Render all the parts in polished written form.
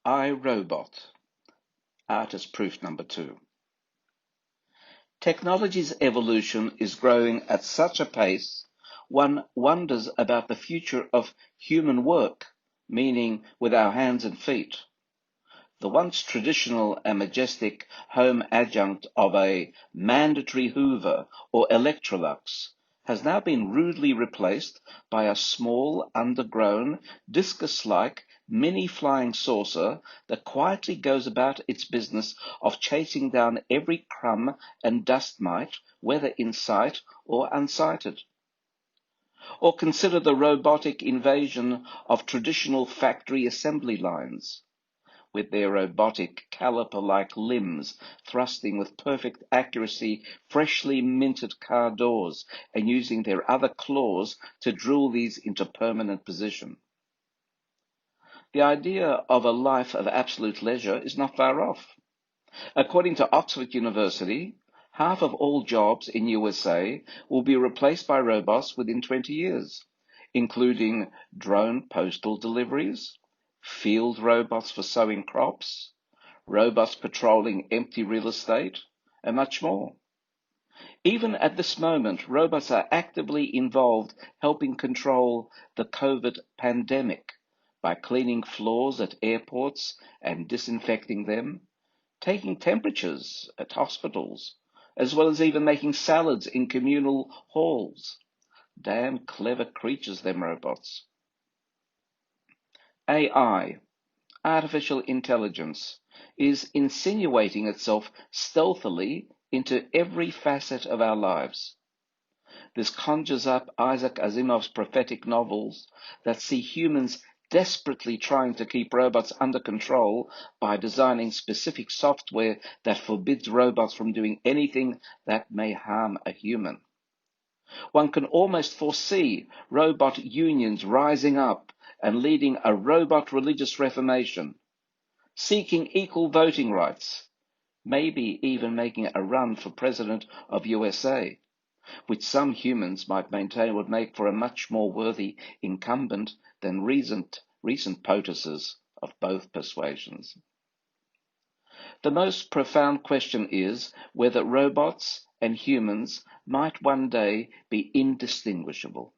I, Robot, Artist Proof number 2. Technology's evolution is growing at such a pace, one wonders about the future of human work, meaning with our hands and feet. The once traditional and majestic home adjunct of a mandatory Hoover or Electrolux has now been rudely replaced by a small, undergrown, discus-like mini flying saucer that quietly goes about its business of chasing down every crumb and dust mite, whether in sight or unsighted. Or consider the robotic invasion of traditional factory assembly lines, with their robotic caliper-like limbs thrusting with perfect accuracy freshly minted car doors and using their other claws to drill these into permanent position. The idea of a life of absolute leisure is not far off. According to Oxford University, half of all jobs in USA will be replaced by robots within 20 years, including drone postal deliveries, field robots for sowing crops, robots patrolling empty real estate, and much more. Even at this moment, robots are actively involved helping control the COVID pandemic by cleaning floors at airports and disinfecting them, taking temperatures at hospitals, as well as even making salads in communal halls. Damn clever creatures, them robots. AI, artificial intelligence, is insinuating itself stealthily into every facet of our lives. This conjures up Isaac Asimov's prophetic novels that see humans desperately trying to keep robots under control by designing specific software that forbids robots from doing anything that may harm a human. One can almost foresee robot unions rising up and leading a robot religious reformation, seeking equal voting rights, maybe even making a run for president of USA, which some humans might maintain would make for a much more worthy incumbent than recent POTUSes of both persuasions. The most profound question is whether robots and humans might one day be indistinguishable.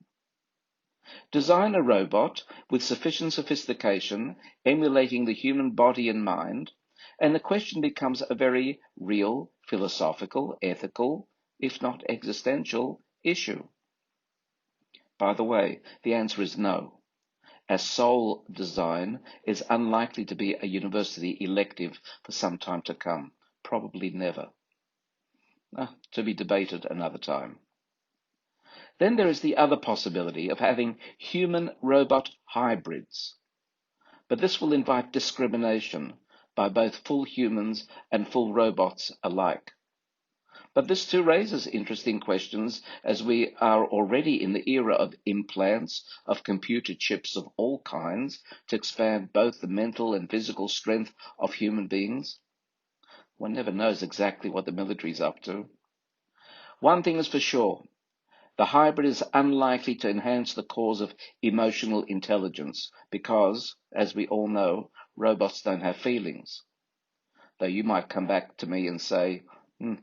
Design a robot with sufficient sophistication, emulating the human body and mind, and the question becomes a very real, philosophical, ethical, if not existential, issue. By the way, the answer is no, as soul design is unlikely to be a university elective for some time to come, probably never. To be debated another time. Then there is the other possibility of having human-robot hybrids. But this will invite discrimination by both full humans and full robots alike. But this too raises interesting questions, as we are already in the era of implants of computer chips of all kinds to expand both the mental and physical strength of human beings. One never knows exactly what the military is up to. One thing is for sure. The hybrid is unlikely to enhance the cause of emotional intelligence because, as we all know, robots don't have feelings. Though you might come back to me and say,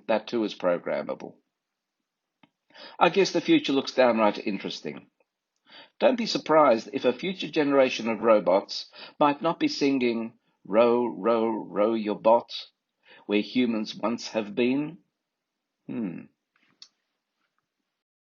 that too is programmable. I guess the future looks downright interesting. Don't be surprised if a future generation of robots might not be singing, "Row, row, row your boat," where humans once have been.